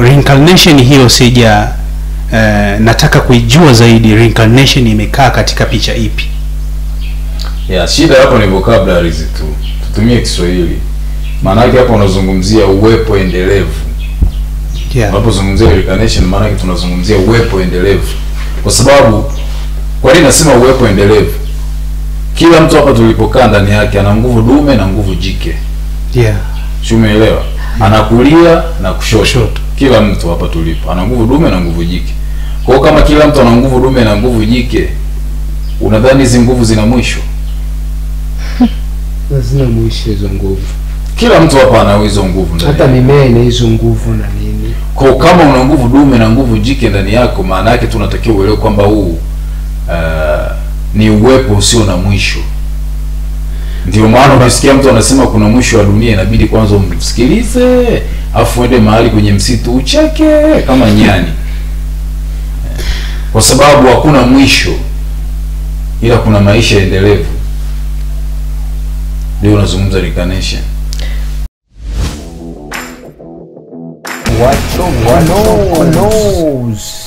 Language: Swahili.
Reincarnation hiyo sija nataka kuijua zaidi. Reincarnation imekaa katika picha ipi? Shida hapo ni vocabularies tu. Tutumie Kiswahili. Maana yake hapo unazungumzia uwepo endelevu. Unapozungumzia reincarnation maana yake tunazungumzia uwepo endelevu. Kwa sababu kwa nini nasema uwepo endelevu? Kila mtu hapa tulipokaa ndani yake ana nguvu dume na nguvu jike. Umeelewa? Anakulia na kushoto. Kila mtu hapa tulipo ana nguvu dume na nguvu jike. Kwa kama kila mtu ana nguvu dume na nguvu jike, unadhani hizo nguvu zina mwisho? Hazina mwisho hizo nguvu. Kila mtu hapa ana hizo nguvu ndani. Hata mimea ina hizo nguvu na nini. Kwa kama una nguvu dume na nguvu jike ndani yako, maana yake tunatakiwa uelewe kwamba huu ni uwepo usio na mwisho. Ndio maana unasikia mtu anasema kuna mwisho wa dunia, inabidi kwanza umsikilize, afu uende mahali kwenye msitu ucheke kama nyani. Kwa sababu hakuna mwisho, ila kuna maisha endelevu. Leo unazungumza reincarnation. What knows?